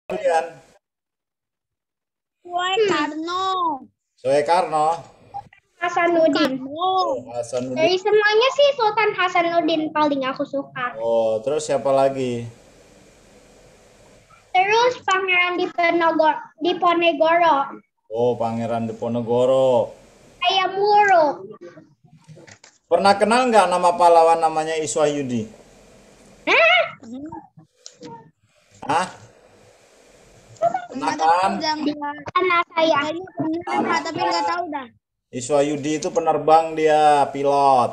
Kalian Soekarno. Soekarno, Hasanuddin. Hasanuddin. Dari semuanya sih Sultan Hasanuddin paling aku suka. Oh, terus siapa lagi? Terus Pangeran Diponegoro. Oh, Pangeran Diponegoro. Ayam Wuruk. Pernah kenal nggak nama pahlawan namanya Iswahyudi? Hah? Pernah kan? Anak saya. Pernah, tapi nggak tahu dah. Iswahyudi itu penerbang, dia pilot.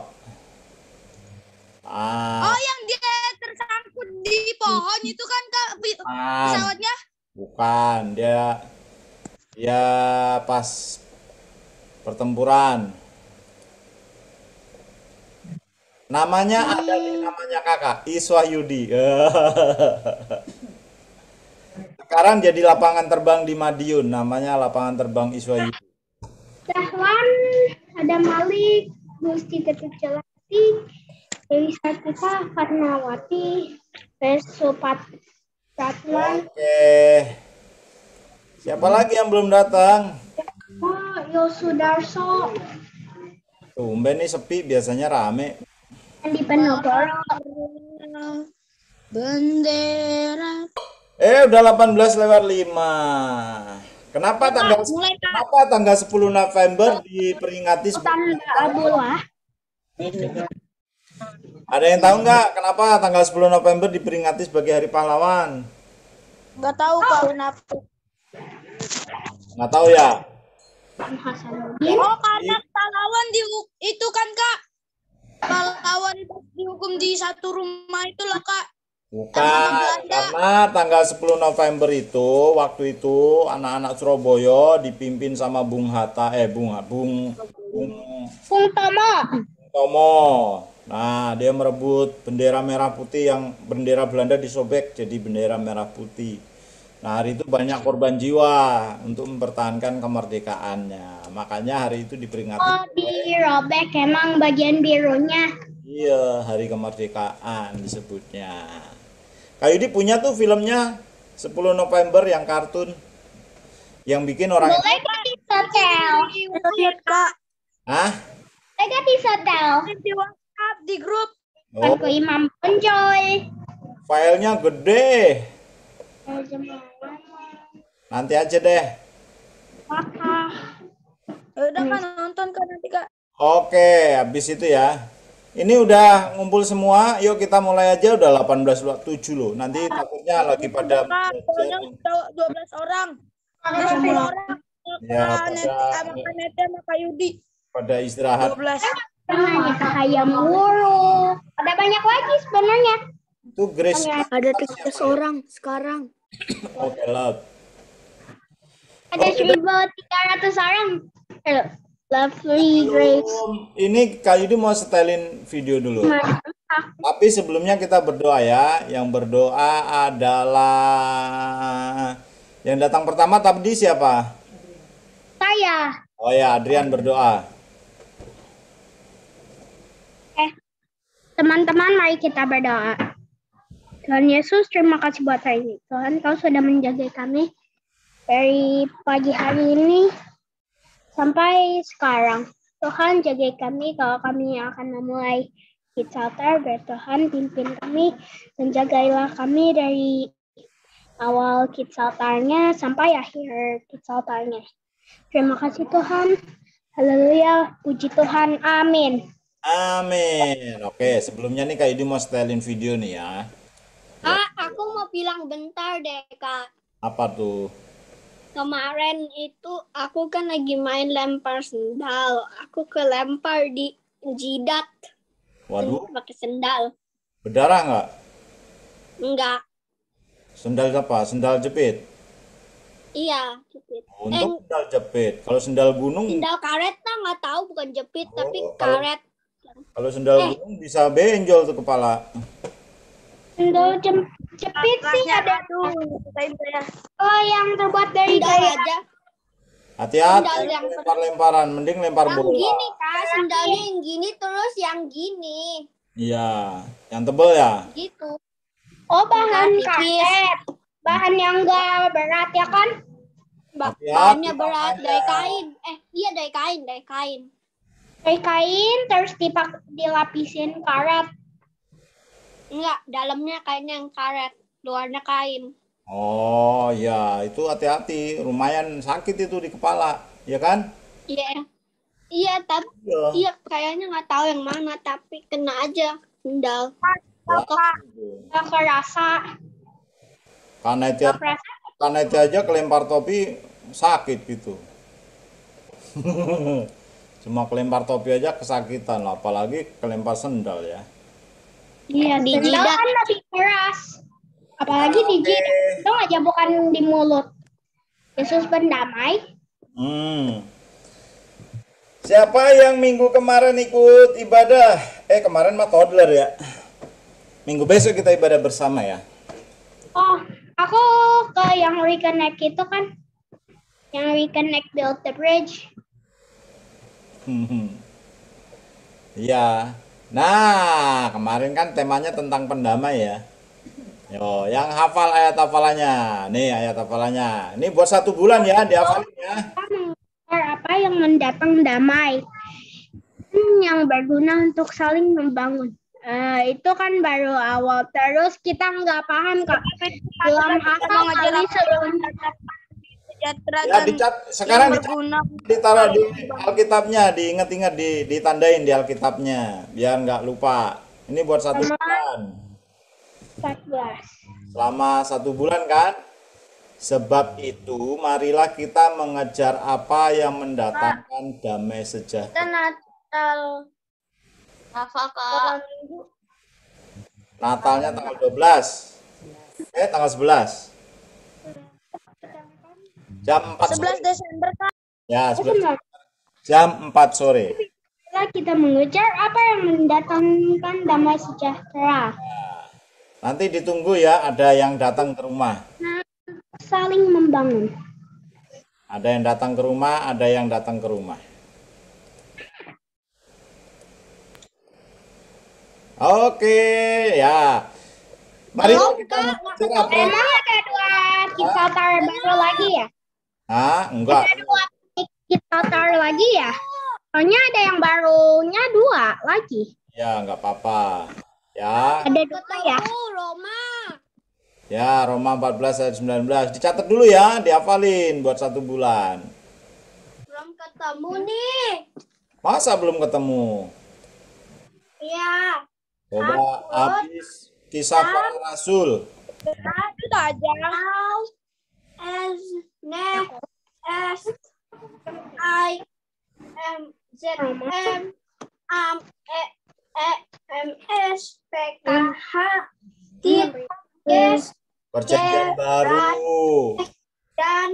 Oh, yang dia tersangkut di pohon itu kan Kak, pesawatnya? Bukan, dia pas pertempuran. Namanya ada di namanya kakak, Iswahyudi. Sekarang jadi lapangan terbang di Madiun, namanya lapangan terbang Iswahyudi. Dahlan, ada Malik, Gusti Ketut Celati, Dewi Sartika, Fatmawati, Resupat Ratman, Oke. Siapa lagi yang belum datang? Yosudarso, Tumben nih sepi, biasanya rame. Andi Penogoro. Bendera. Udah 18:05. Kenapa tanggal 10 November diperingati sebagai Tanda Abullah. Ada yang tahu nggak kenapa tanggal 10 November diperingati sebagai Hari Pahlawan? Nggak tahu Kak, kenapa? Nggak tahu ya? Hasanuddin. Oh, karena pahlawan itu kan Kak. Pahlawan dihukum di satu rumah itu loh Kak. Bukan, karena tanggal 10 November itu, waktu itu anak-anak Surabaya dipimpin sama Bung Hatta, Bung Bung Tomo. Tomo. Nah, dia merebut bendera merah putih yang bendera Belanda disobek jadi bendera merah putih. Nah, hari itu banyak korban jiwa untuk mempertahankan kemerdekaannya. Makanya hari itu diperingati. Oh, dirobek emang bagian birunya. Iya, hari kemerdekaan disebutnya. Kak Yudi punya tuh filmnya 10 November yang kartun. Yang bikin orang. Boleh gak disetel? Lihat Kak. Hah? Boleh gak disetel? Di WhatsApp, di grup. Oh, Kan Imam Penjoy. filenya gede. Nanti aja deh. Udah kan nonton Kak nanti Kak. Oke, habis itu ya. Ini udah ngumpul semua. Yuk kita mulai aja, udah 18:07 loh. Nanti takutnya lagi pada Kak, pokoknya udah 12 orang. 10 orang. Ya, Makan Nete sama Kak Yudi. pada istirahat. 12. Ayam Wuruk. Ada banyak lagi sebenarnya. Itu Grace. Ada 13 orang sekarang. Oke, Lot. Ada 1.300 orang. Lovely Grace. Ini Kak Yudi mau setelin video dulu. Tapi sebelumnya kita berdoa ya. Yang berdoa adalah yang datang pertama tadi siapa? Saya. Oh ya, Adrian berdoa. Teman-teman, mari kita berdoa. Tuhan Yesus, terima kasih buat hari ini. Tuhan, Kau sudah menjaga kami dari pagi hari ini sampai sekarang. Tuhan, jaga kami kalau kami akan memulai Kids Altar. Biar Tuhan pimpin kami dan jagailah kami dari awal Kids Altarnya sampai akhir Kids Altarnya. Terima kasih Tuhan. Haleluya, puji Tuhan. Amin. Amin. Oke, sebelumnya nih Kak Yudi mau setelin video nih ya. Aku mau bilang bentar deh, Kak. Apa tuh? Kemarin itu aku kan lagi main lempar sendal. Aku kelempar di jidat. Waduh, Pakai sendal. berdarah nggak? Enggak. Sendal apa? Sendal jepit? Iya, jepit. Untuk sendal jepit. Kalau sendal gunung, Sendal karet lah, nggak tahu, bukan jepit tapi kalau- karet. kalau sendal gunung bisa benjol tuh kepala. Sendal jepit sih ada. Oh, yang terbuat dari kayu aja. Hati-hati Sendal yang lempar-lemparan, mending lempar Yang bola. gini Kak, sendalnya yang gini terus yang gini. Iya, yang tebel ya. Gitu. Oh, bahan karet. bahan yang enggak berat ya kan? Hati-hati Bahannya berat makanya. dari kain. Iya dari kain. Dari kain terus dilapisin karet. Enggak, dalamnya kainnya yang karet, luarnya kain. Oh ya, itu hati-hati, lumayan sakit itu di kepala, ya kan? Iya. Iya, tapi Iya. iya kayaknya nggak tahu yang mana, tapi kena aja sendal. Gak kerasa. Karena itu, Gak kerasa. karena itu aja kelempar topi sakit gitu. Cuma kelempar topi aja kesakitan, apalagi kelempar sendal ya. Iya, Di sendal jidat. kan lebih keras. Apalagi di Oke. jidat. Itu aja bukan di mulut. Yesus pendamai. Siapa yang minggu kemarin ikut ibadah? Kemarin mah toddler ya. Minggu besok kita ibadah bersama ya. Oh, aku ke yang reconnect itu kan. Yang reconnect build the bridge. Iya. Nah, kemarin kan temanya tentang pendamai ya. Yo, yang hafal ayat hafalannya. Nih ayat hafalannya. Ini buat 1 bulan ya, dihafalin ya. Apa yang mendatang damai. Yang berguna untuk saling membangun. Itu kan baru awal. Terus kita nggak paham kak. Belum hafal kali sebelum Sejahtera Ya dan dicat sekarang yang berguna. ditaruh di Alkitabnya, diingat-ingat ditandain di Alkitabnya biar nggak lupa. Ini buat 1 bulan. 14. Selama 1 bulan kan? Sebab itu marilah kita mengejar apa yang mendatangkan damai sejahtera. Kita Natal. Hafal Kak. Natalnya tanggal 12. Tanggal 11. Jam 4 sore. 11 Desember Kak. Ya, 11. Jam 4 sore. Kita mengejar apa yang mendatangkan damai sejahtera. Nanti ditunggu ya, ada yang datang ke rumah. Saling membangun. Ada yang datang ke rumah, ada yang datang ke rumah. Oke, ya. Mari kita belajar apa? Emang ada 2 Kickstarter baru lagi ya? Enggak. Ada 2 Kickstarter lagi ya? Soalnya ada yang barunya 2 lagi. Ya, enggak apa-apa. Ya, Ada 2 ya? Roma. ya Roma 14 ayat 19. Dicatat dulu ya, dihafalin buat 1 bulan. Belum ketemu nih. Masa belum ketemu? Iya. Coba habis kisah para rasul. Itu aja. S S I M Z M M S P K H T S Perjanjian baru. dan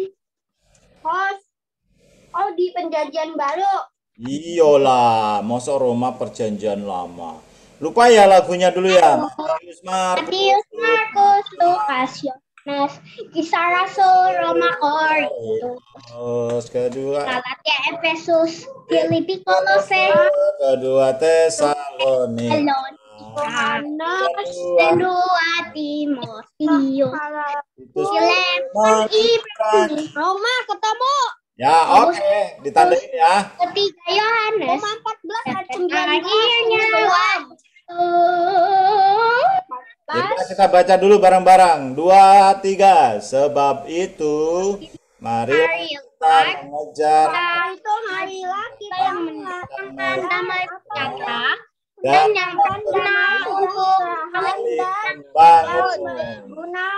host. Oh di perjanjian baru. Iyalah, masa Roma perjanjian lama. Lupa ya lagunya dulu ya. Matius, Matius, Markus, Lukas, Yohanes, Kisah Rasul, Roma, Korintus, Terus kedua, Galatia, Efesus, Filipi, Kolose, kedua Tesalonika. Tesalonika, dan 2 Timotius, Itu Filemon, Ibrani, Roma ketemu. ya, oke, ditandain ya. ketiga Yohanes, Roma 14 ayat akhirnya 1. Kita baca dulu bareng-barang. 2, 3. Sebab itu, mari kita mengejar Itu marilah kita yang mendatangkan damai sejahtera dan dan yang berguna untuk saling membangun. guna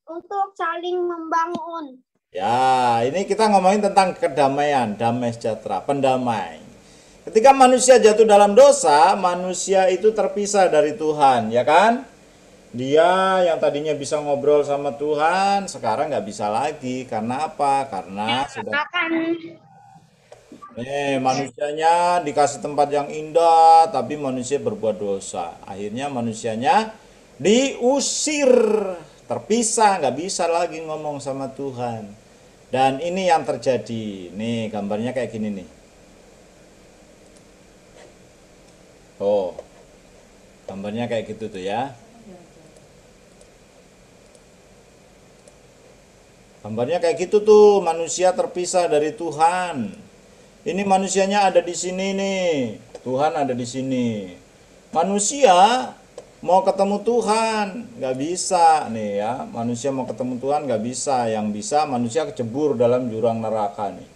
untuk saling membangun. Ya, ini kita ngomongin tentang kedamaian, damai sejahtera, pendamai. Ketika manusia jatuh dalam dosa, manusia itu terpisah dari Tuhan, ya kan? Dia yang tadinya bisa ngobrol sama Tuhan, sekarang nggak bisa lagi. Karena apa? Karena sudah manusianya dikasih tempat yang indah, tapi manusia berbuat dosa. Akhirnya manusianya diusir, terpisah, nggak bisa lagi ngomong sama Tuhan. Dan ini yang terjadi. Nih gambarnya kayak gini nih. Oh, gambarnya kayak gitu tuh ya. Gambarnya kayak gitu tuh, manusia terpisah dari Tuhan. Ini manusianya ada di sini nih, Tuhan ada di sini. Manusia mau ketemu Tuhan, nggak bisa nih ya. Manusia mau ketemu Tuhan nggak bisa. Yang bisa manusia kecebur dalam jurang neraka nih.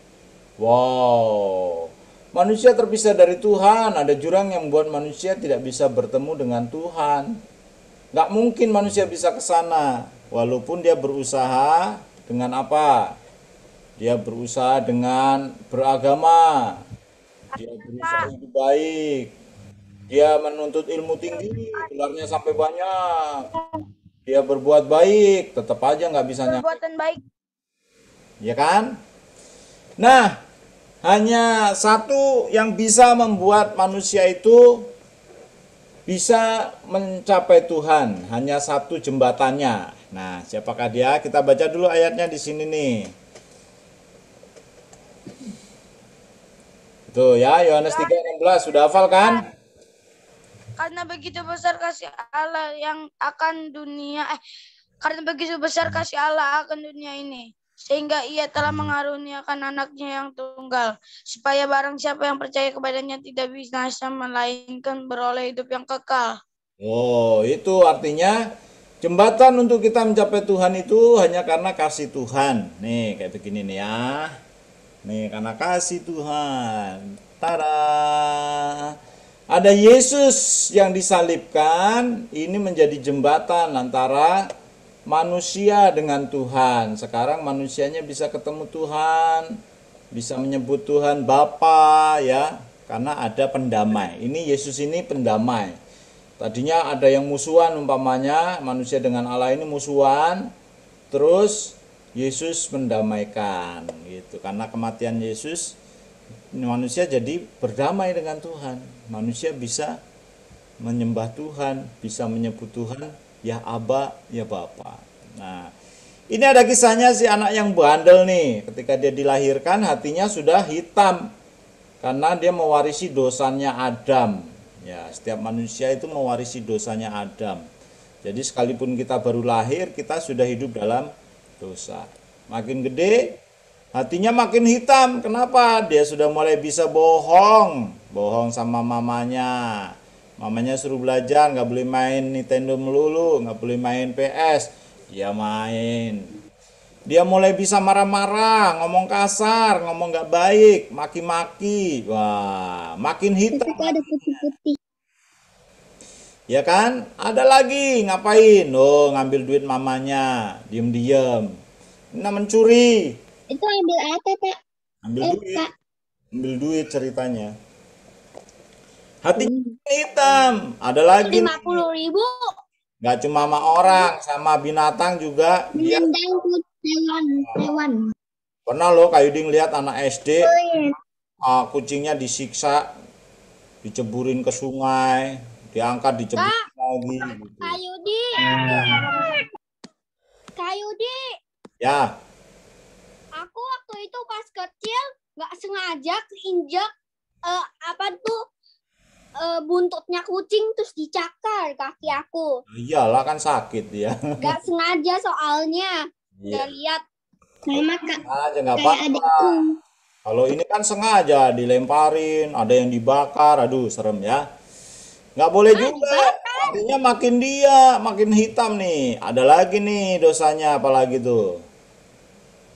Wow, manusia terpisah dari Tuhan. Ada jurang yang membuat manusia tidak bisa bertemu dengan Tuhan. Nggak mungkin manusia bisa ke sana, walaupun dia berusaha dengan apa? Dia berusaha dengan beragama, dia berusaha hidup baik, dia menuntut ilmu tinggi, gelarnya sampai banyak, dia berbuat baik, tetap aja nggak bisa nyampe, Perbuatan baik. ya kan? Nah, hanya satu yang bisa membuat manusia itu bisa mencapai Tuhan, hanya satu jembatannya. Nah, siapakah dia? Kita baca dulu ayatnya di sini nih. Tuh ya, Yohanes 3:16 sudah hafal kan? Karena begitu besar kasih Allah yang akan dunia karena begitu besar kasih Allah akan dunia ini, sehingga ia telah mengaruniakan anaknya yang tunggal, supaya barang siapa yang percaya kepadanya tidak binasa, melainkan beroleh hidup yang kekal. Oh, itu artinya jembatan untuk kita mencapai Tuhan itu hanya karena kasih Tuhan. Nih, kayak begini nih ya. Nih, karena kasih Tuhan. Tada! Ada Yesus yang disalibkan, ini menjadi jembatan antara manusia dengan Tuhan. Sekarang manusianya bisa ketemu Tuhan, bisa menyebut Tuhan Bapa ya, karena ada pendamai. Ini Yesus ini pendamai. Tadinya ada yang musuhan umpamanya, manusia dengan Allah ini musuhan, terus Yesus mendamaikan gitu. Karena kematian Yesus, manusia jadi berdamai dengan Tuhan. Manusia bisa menyembah Tuhan, bisa menyebut Tuhan ya Aba, ya Bapa. Nah, ini ada kisahnya si anak yang bandel nih. Ketika dia dilahirkan hatinya sudah hitam karena dia mewarisi dosanya Adam. Ya, setiap manusia itu mewarisi dosanya Adam. Jadi sekalipun kita baru lahir, kita sudah hidup dalam dosa. Makin gede, hatinya makin hitam. Kenapa? Dia sudah mulai bisa bohong. Bohong sama mamanya. Mamanya suruh belajar, nggak boleh main Nintendo melulu, nggak boleh main PS. Dia main. Dia mulai bisa marah-marah, ngomong kasar, ngomong nggak baik, maki-maki. Wah, makin hitam. Itu ada putih-putih. Ya kan? Ada lagi ngapain? Oh, ngambil duit mamanya, diem-diem. Nah, mencuri. Itu ambil apa, Pak? Ambil duit. Kak. Ambil duit ceritanya. Hati hitam. Ada lagi nih. 50.000 Nggak cuma sama orang, sama binatang juga. Dia menendang hewan. pernah loh Kak Yuding lihat anak SD, Oh, iya. kucingnya disiksa, diceburin ke sungai, diangkat, diceburin lagi. Gitu. Kayudi. Kayudi. Ya, Aku waktu itu pas kecil nggak sengaja keinjak buntutnya kucing terus dicakar kaki aku. iyalah kan sakit dia. Nggak sengaja soalnya. Iya. Nggak lihat. Sama kak Aja nggak kayak apa-apa. adikku. Kalau ini kan sengaja dilemparin, ada yang dibakar, aduh serem ya. Nggak boleh juga. Artinya makin hitam nih. Ada lagi nih dosanya, apalagi tuh.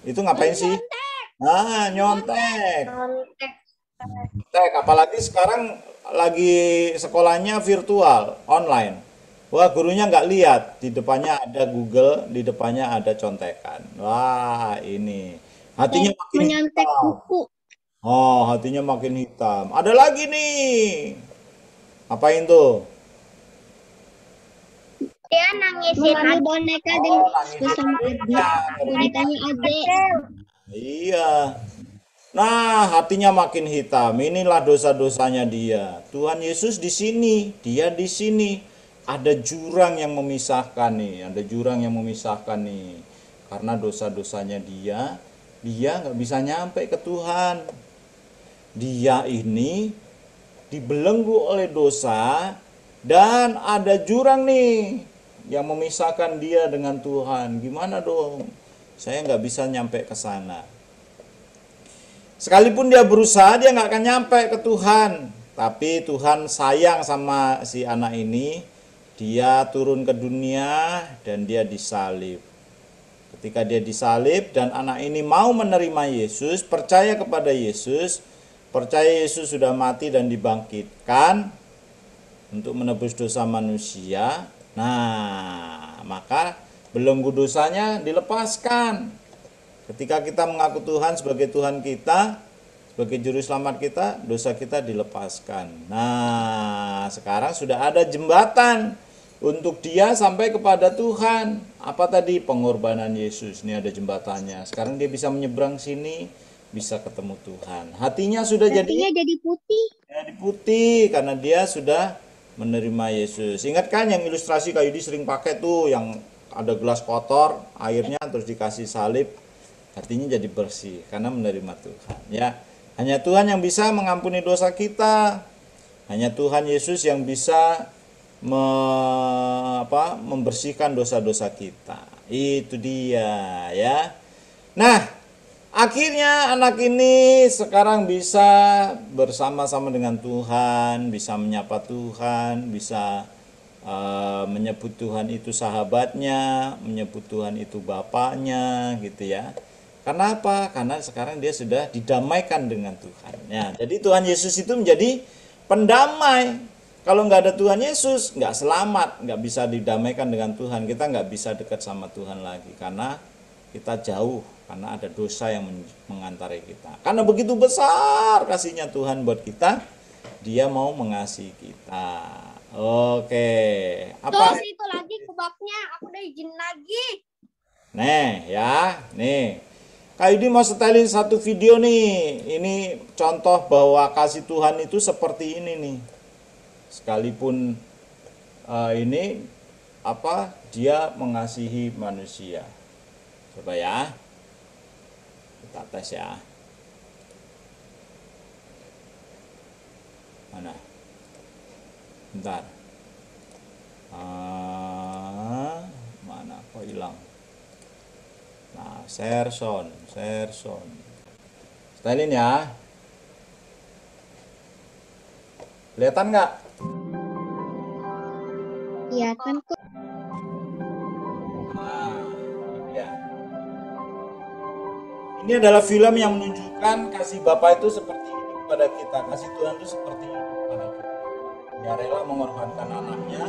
Itu ngapain sih? Nah, nyontek. Nyontek, apalagi sekarang lagi sekolahnya virtual, online. Wah, gurunya nggak lihat, di depannya ada Google, di depannya ada contekan. Wah, ini hatinya makin Menyontek hitam. buku. Oh, hatinya makin hitam. Ada lagi nih. Apain tuh? Dia nangisin boneka Oh, nangisin bersama adiknya. bonekanya adik. Iya. Nah, hatinya makin hitam. Inilah dosa-dosanya dia. Tuhan Yesus di sini, dia di sini. Ada jurang yang memisahkan nih, ada jurang yang memisahkan nih. Karena dosa-dosanya dia nggak bisa nyampe ke Tuhan. Dia ini dibelenggu oleh dosa dan ada jurang nih yang memisahkan dia dengan Tuhan. Gimana dong? Saya nggak bisa nyampe ke sana. Sekalipun dia berusaha, dia nggak akan nyampe ke Tuhan. Tapi Tuhan sayang sama si anak ini. Dia turun ke dunia dan dia disalib. Ketika dia disalib dan anak ini mau menerima Yesus, percaya kepada Yesus, percaya Yesus sudah mati dan dibangkitkan untuk menebus dosa manusia. Nah, maka belenggu dosanya dilepaskan. Ketika kita mengaku Tuhan sebagai Tuhan kita, sebagai juru selamat kita, dosa kita dilepaskan. Nah, sekarang sudah ada jembatan untuk dia sampai kepada Tuhan. Apa tadi? Pengorbanan Yesus. Ini ada jembatannya. Sekarang dia bisa menyeberang sini, bisa ketemu Tuhan. Hatinya sudah Hatinya jadi putih. jadi putih karena dia sudah menerima Yesus. Ingat kan yang ilustrasi Kak Yudi sering pakai tuh, yang ada gelas kotor, airnya terus dikasih salib, hatinya jadi bersih karena menerima Tuhan. Ya, hanya Tuhan yang bisa mengampuni dosa kita. Hanya Tuhan Yesus yang bisa membersihkan dosa-dosa kita. Itu dia ya. Nah, akhirnya anak ini sekarang bisa bersama-sama dengan Tuhan, bisa menyapa Tuhan, bisa menyebut Tuhan itu sahabatnya, menyebut Tuhan itu bapaknya gitu ya. Karena apa? Karena sekarang dia sudah didamaikan dengan Tuhan. Ya, jadi Tuhan Yesus itu menjadi pendamai. Kalau nggak ada Tuhan Yesus, nggak selamat, nggak bisa didamaikan dengan Tuhan. Kita nggak bisa dekat sama Tuhan lagi karena kita jauh, karena ada dosa yang mengantarai kita. Karena begitu besar kasihnya Tuhan buat kita, Dia mau mengasihi kita. Oke, apa? Terus itu lagi kebabnya, aku udah izin lagi. Nih ya, nih. Kak Yudi mau setelin satu video nih. Ini contoh bahwa kasih Tuhan itu seperti ini nih. Sekalipun dia mengasihi manusia. Coba ya, kita tes ya. Mana? Bentar. Mana kok hilang? Nah, share sound. Setelin ya. Kelihatan nggak? Iya kan kok. Nah, ya. Ini adalah film yang menunjukkan kasih Bapa itu seperti ini kepada kita. Kasih Tuhan itu seperti ini kepada kita. Dia rela mengorbankan anaknya.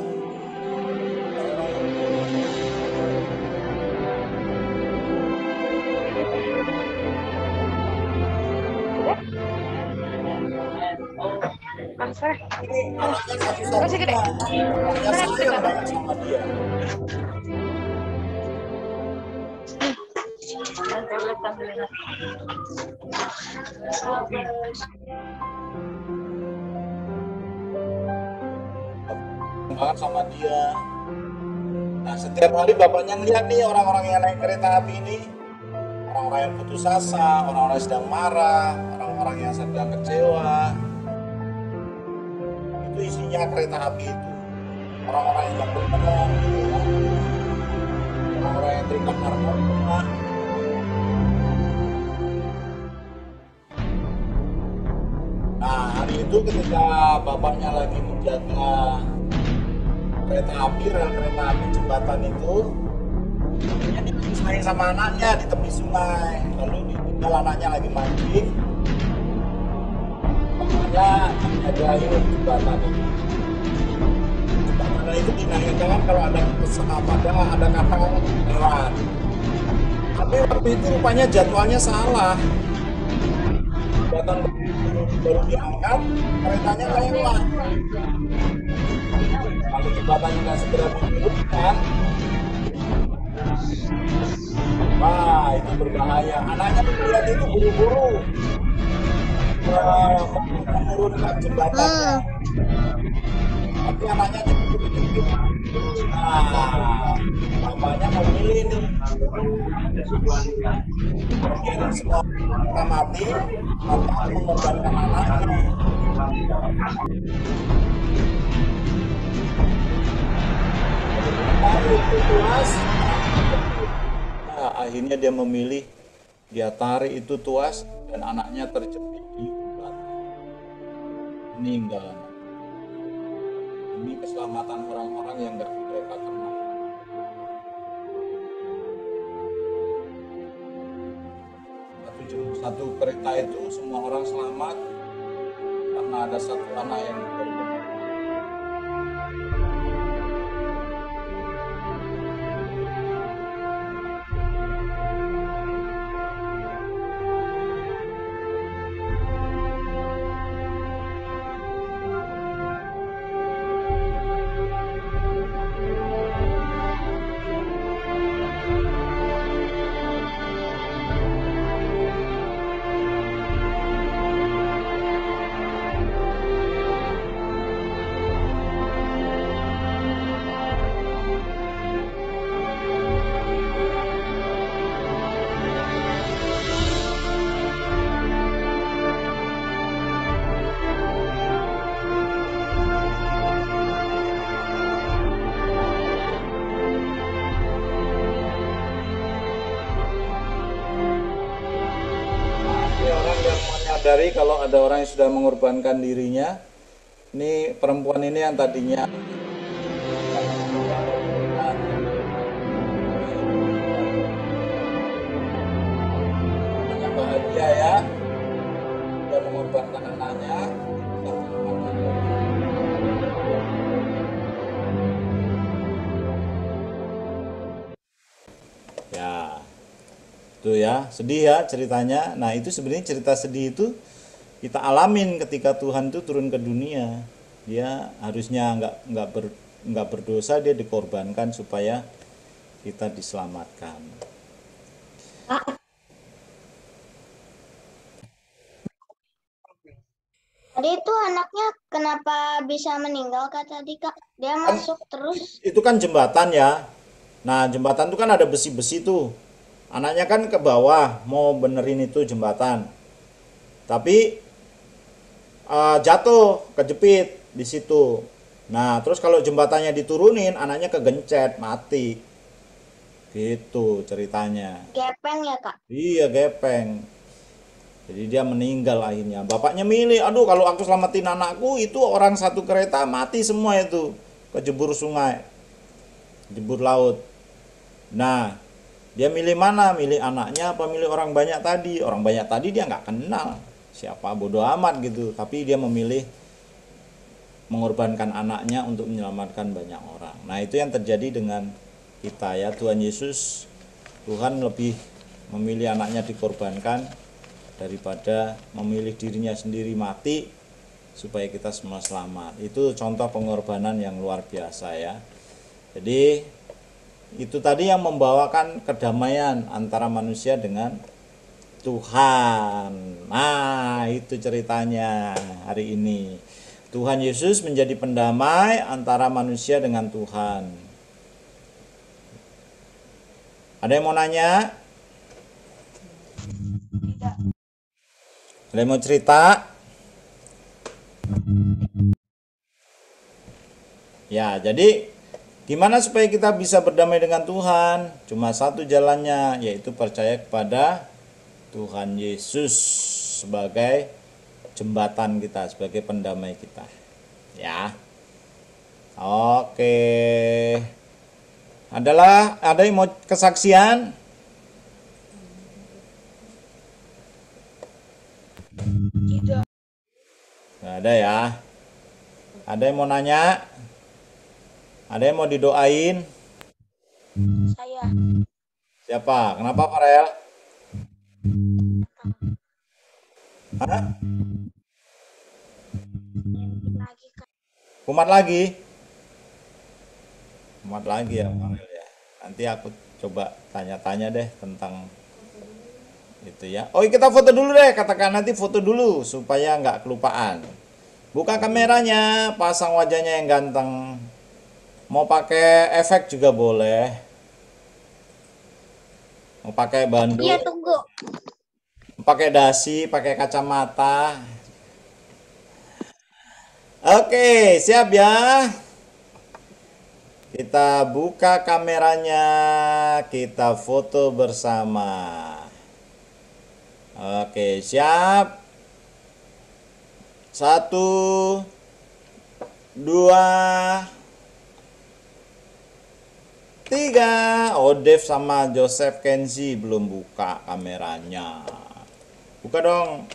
Ini anaknya satu-satunya. Anaknya sayang banget sama dia. Banget sama dia. Nah, setiap hari bapaknya ngeliat nih orang-orang yang naik kereta api ini, orang-orang yang putus asa, orang-orang yang sedang marah, orang-orang yang sedang kecewa. Itu isinya kereta api itu. Orang-orang yang jatuh benar, orang-orang yang terikat narkoba. Nah, hari itu ketika bapaknya lagi menjaga kereta api, rel kereta api jembatan itu, dia dipisah sama anaknya di tepi sungai. Lalu ditinggal anaknya lagi mancing, bapaknya menjagain jembatan itu. Jembatan itu dinaikkan kalau ada kapal lewat. Tapi waktu itu rupanya jadwalnya salah. Jembatan baru diangkat, keretanya lewat. Kalau jembatannya nggak segera dihidupkan, wah itu berbahaya. Anaknya melihat itu buru-buru menurunkan jembatannya, tapi anaknya cepet-cepet. Nah, bapaknya memilih nih, biarin semua kita mati atau mengorbankan anaknya. Itu puas. Nah, akhirnya dia memilih, dia tarik itu tuas dan anaknya terjepit di belakang. Meninggal. Demi keselamatan orang-orang yang nggak mereka kenal. Satu kereta itu semua orang selamat karena ada satu anak yang berkorban. Menyadari kalau ada orang yang sudah mengorbankan dirinya. Ini perempuan ini yang tadinya bahagia ya, dia mengorbankan anaknya. Ya, itu ya, sedih ya ceritanya. Nah, itu sebenarnya cerita sedih itu kita alamin ketika Tuhan itu turun ke dunia. Dia harusnya nggak berdosa, dia dikorbankan supaya kita diselamatkan. Tadi itu anaknya kenapa bisa meninggal Kak tadi Kak? Dia masuk terus. Itu kan jembatan ya. Nah, jembatan itu kan ada besi-besi tuh. Anaknya kan ke bawah mau benerin itu jembatan. Tapi jatuh, kejepit di situ. Nah, terus kalau jembatannya diturunin, anaknya kegencet, mati. Gitu ceritanya. Gepeng ya Kak? Iya, gepeng. Jadi dia meninggal akhirnya. Bapaknya milih, aduh kalau aku selamatin anakku, itu orang satu kereta mati semua itu. Kejebur sungai, jebur laut. Nah, dia milih mana? Milih anaknya apa milih orang banyak tadi? Orang banyak tadi dia nggak kenal. Siapa, bodoh amat gitu. Tapi dia memilih mengorbankan anaknya untuk menyelamatkan banyak orang. Nah, itu yang terjadi dengan kita ya. Tuhan Yesus, Tuhan lebih memilih anaknya dikorbankan daripada memilih dirinya sendiri mati supaya kita semua selamat. Itu contoh pengorbanan yang luar biasa ya. Jadi itu tadi yang membawakan kedamaian antara manusia dengan Tuhan. Nah, itu ceritanya hari ini. Tuhan Yesus menjadi pendamai antara manusia dengan Tuhan. Ada yang mau nanya? Ada yang mau cerita? Ya, jadi gimana supaya kita bisa berdamai dengan Tuhan? Cuma satu jalannya, yaitu percaya kepada Tuhan Yesus sebagai jembatan kita, sebagai pendamai kita. Ya. Oke. Ada yang mau kesaksian? Tidak. Nggak ada ya. Ada yang mau nanya? Ada yang mau didoain? Saya. Siapa? Kenapa Farel? Hah? Lagi Kak. Kumat lagi? Kumat lagi ya Farel ya. Nanti aku coba tanya-tanya deh tentang itu ya. Oh, kita foto dulu deh. Katakan nanti foto dulu supaya nggak kelupaan. Buka kameranya, pasang wajahnya yang ganteng. Mau pakai efek juga boleh. Mau pakai bandul. Iya tunggu. Pakai dasi, pakai kacamata. Oke, siap ya. Kita buka kameranya, kita foto bersama. Oke, siap. 1, 2, 3. Oh, Dev sama Joseph Kenzi belum buka kameranya. Buka dong,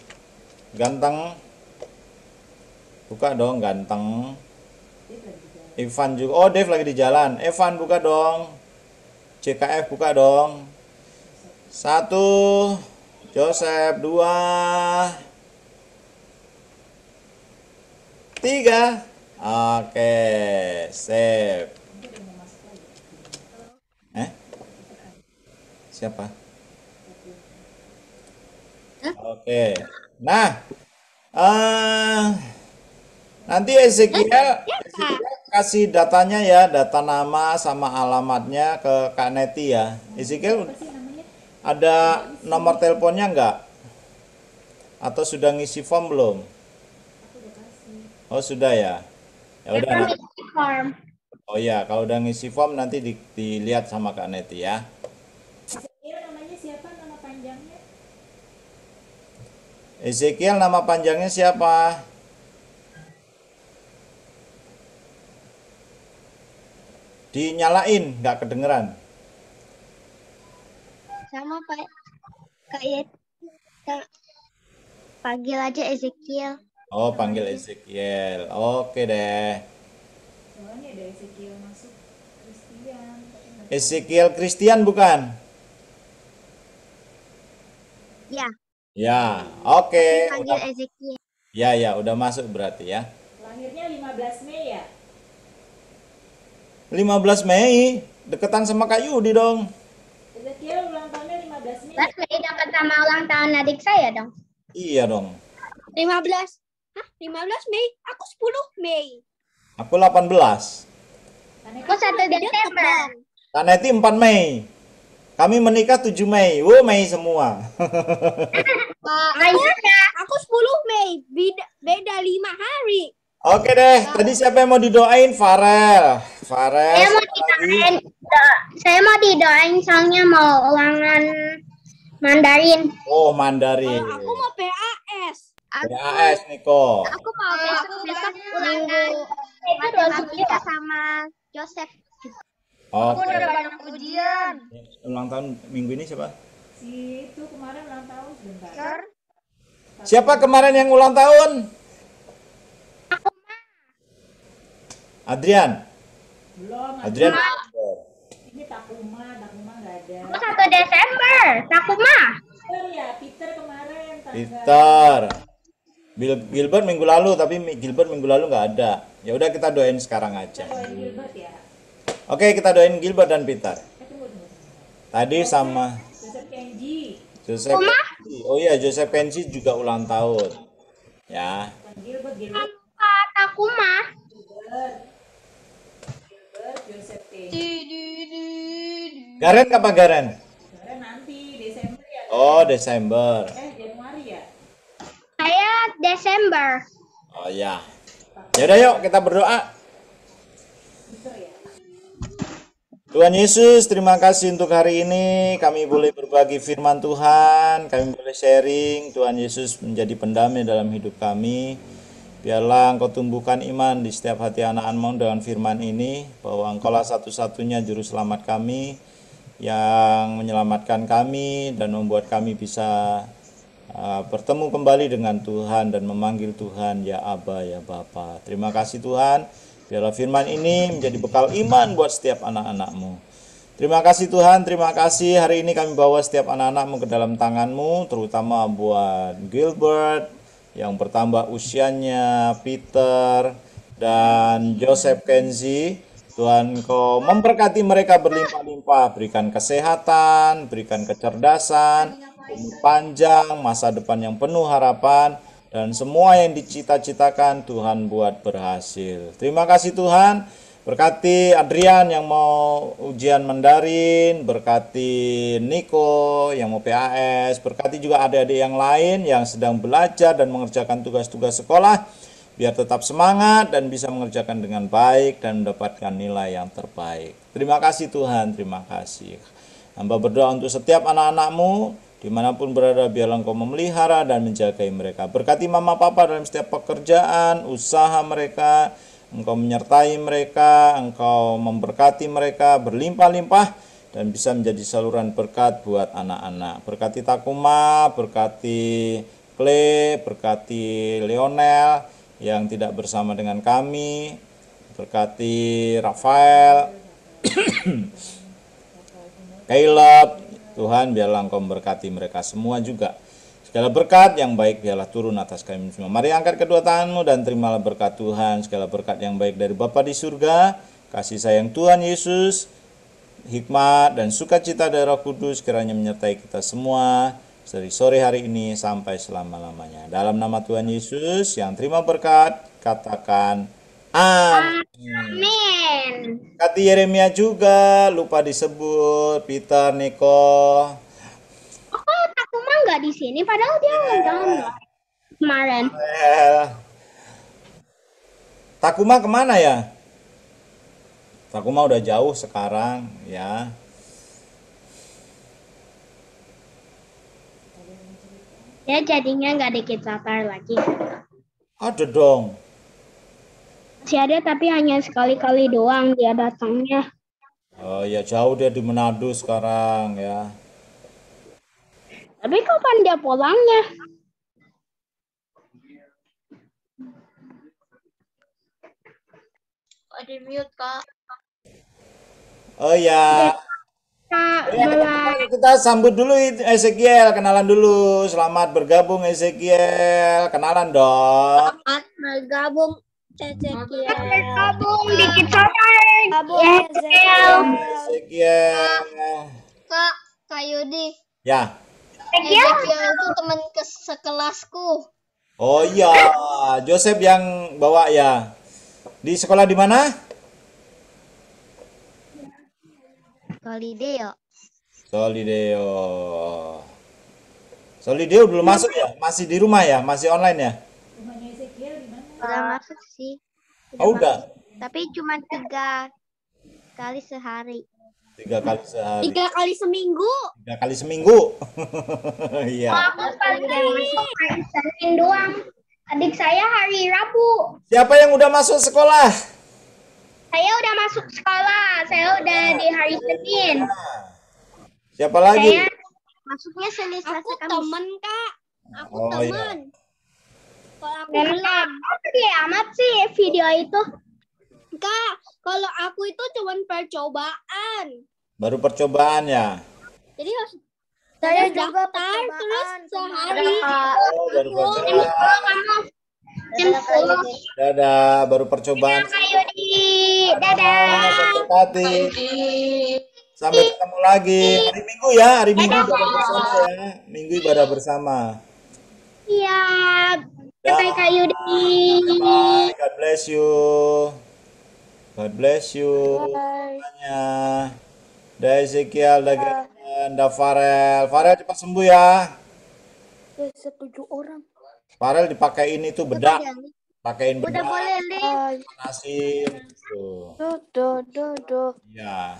ganteng. Buka dong, ganteng. Ivan juga. Oh, Dev lagi di jalan. Evan buka dong. CKF buka dong. 1, Joseph. 2, 3. Oke, sip. Siapa? Oke. Nah, nanti Ezekiel kasih datanya ya, data nama sama alamatnya ke Kak Neti ya. Ezekiel ada nomor teleponnya nggak? Atau sudah ngisi form belum? Oh sudah ya. Ya udah. Form. Oh ya, kalau udah ngisi form nanti dilihat sama Kak Neti ya. Namanya siapa nama panjangnya? Ezekiel nama panjangnya siapa? Dinyalain, nggak kedengeran. Sama Pak kayak panggil aja Ezekiel. Oh, panggil Ezekiel. Oke deh. Soalnya ada Ezekiel masuk Christian. Ezekiel Christian bukan? Ya, Ya, oke. panggil Udah, Ezekiel. ya, udah masuk berarti ya. Lahirnya 15 Mei ya? 15 Mei, deketan sama Kak Yudi dong. Ezekiel ulang tahunnya 15 Mei. Mas Mei dapat sama ulang tahun adik saya dong. Iya dong. 15. Hah? 15 Mei? Aku 10 Mei. Aku 18. Aku 1 Desember. Kak Neti 4 Mei. Kami menikah 7 Mei. Wow, Mei semua. Aku 10 Mei. Beda 5 hari. Oke deh, tadi siapa yang mau didoain? Farel. Farel. Saya mau siapa lagi? didoain. Saya mau didoain soalnya mau ulangan Mandarin. Oh, Mandarin. Aku mau PAS. PAS, Niko. Aku mau besok ulangan matematika sama Joseph. Oke. banyak ujian. Ulang tahun minggu ini siapa? Si itu kemarin ulang tahun sebentar. Siapa kemarin yang ulang tahun? Adrian. Belum, Adrian. ini Takuma nggak ada. Aku 1 Desember. Takuma. Peter ya, Peter kemarin tanggal. Peter. Gilbert minggu lalu, tapi Gilbert minggu lalu nggak ada. Ya udah kita doain sekarang aja. Doain Gilbert ya. Oke, kita doain Gilbert dan Peter. Tunggu. Tadi sama Joseph Kenji. Joseph Kenji. Oh iya, Joseph Kenji juga ulang tahun. Ya. Gilbert. Takuma. Joseph Kenji. Garen kapan Garen? Kemarin nanti Desember ya. Oh, Desember. Januari ya. Saya Desember. Oh ya. Ya udah yuk kita berdoa. Tuhan Yesus, terima kasih untuk hari ini. Kami boleh berbagi firman Tuhan, kami boleh sharing. Tuhan Yesus menjadi pendamai dalam hidup kami. Biarlah Engkau tumbuhkan iman di setiap hati anak-anakmu dengan firman ini, bahwa Engkaulah satu-satunya juru selamat kami, yang menyelamatkan kami dan membuat kami bisa bertemu kembali dengan Tuhan dan memanggil Tuhan ya Aba, ya Bapa. Terima kasih Tuhan. Biarlah firman ini menjadi bekal iman buat setiap anak-anak-Mu. Terima kasih Tuhan, terima kasih. Hari ini kami bawa setiap anak-anak-Mu ke dalam tangan-Mu, terutama buat Gilbert yang bertambah usianya, Peter, dan Joseph Kenzi. Tuhan, Kau memberkati mereka berlimpah-limpah, berikan kesehatan, berikan kecerdasan, umur panjang, masa depan yang penuh harapan, dan semua yang dicita-citakan Tuhan buat berhasil. Terima kasih Tuhan. Berkati Adrian yang mau ujian Mandarin, berkati Niko yang mau PAS, berkati juga adik-adik yang lain yang sedang belajar dan mengerjakan tugas-tugas sekolah. biar tetap semangat dan bisa mengerjakan dengan baik dan mendapatkan nilai yang terbaik. Terima kasih Tuhan, terima kasih. Hamba berdoa untuk setiap anak-anak-Mu, dimanapun berada, biarlah Engkau memelihara dan menjagai mereka. Berkati mama papa dalam setiap pekerjaan, usaha mereka. Engkau menyertai mereka, Engkau memberkati mereka berlimpah-limpah dan bisa menjadi saluran berkat buat anak-anak. Berkati Takuma, berkati Clay, berkati Lionel yang tidak bersama dengan kami, berkati Rafael, Caleb. Tuhan, biarlah Engkau memberkati mereka semua juga. Segala berkat yang baik biarlah turun atas kami semua. Mari angkat kedua tanganmu dan terimalah berkat Tuhan. Segala berkat yang baik dari Bapa di surga, kasih sayang Tuhan Yesus, hikmat dan sukacita dari Roh Kudus kiranya menyertai kita semua dari sore hari ini sampai selama-lamanya. Dalam nama Tuhan Yesus yang terima berkat, katakan amin. Amin. Kati Yeremia juga lupa disebut, Peter, Niko. Oh, Takuma nggak di sini, padahal dia ngundang loh kemarin. Takuma kemana ya? Takuma udah jauh sekarang ya. Ya jadinya nggak dikit satar lagi. Ada dong. Masih ada tapi hanya sekali-kali doang dia datangnya. Oh ya, jauh dia di Manado sekarang ya. Tapi kapan dia pulangnya? Ada mute, Kak. Oh ya. Kak, Ya, kita sambut dulu Ezekiel, kenalan dulu. Selamat bergabung Ezekiel, kenalan dong. Selamat bergabung Ezekiel. bergabung dikit satar. Gabung Ezekiel. Ezekiel. Kak Yudi. Ya. Ezekiel itu teman sekelasku. Oh iya, Joseph yang bawa ya. Di sekolah di mana? Solideo. Solideo. Solideo belum masuk ya? Masih di rumah ya? Masih online ya? Rumahnya Ezekiel di mana? Udah masuk sih. Oh, udah. Tapi cuma 3 kali sehari. 3 kali sehari. 3 kali seminggu. 3 kali seminggu. Iya. Aku paling masuk hari Senin doang. Adik saya hari Rabu. Siapa yang udah masuk sekolah? Saya udah masuk sekolah. Saya udah di hari Senin. Siapa lagi? Saya Masuknya Senin Selasa Kamis. Aku temen, Kak. Aku Oh, iya. temen. Kalau aku dan belum. gede amat sih video itu. Kak, kalau aku itu cuma percobaan. Baru percobaan ya? Jadi harus saya juga daftar terus sehari. Oh, baru percobaan. Kamu info. Dadah, baru percobaan. Kak Yudi. Dadah. Berkati. Sampai ketemu lagi. Hari Minggu ya, hari Minggu ibadah bersama ya. Minggu ibadah bersama. Iya. Bye Kak Yudi. Bye, God bless you. God bless you. Semuanya. Da Ezekiel, da Geren, da Farel. Farel cepat sembuh ya. 7 orang. Farel dipakein itu bedak. Pakein Udah bedak, boleh, Li. panasin. Tuh. Do. Ya.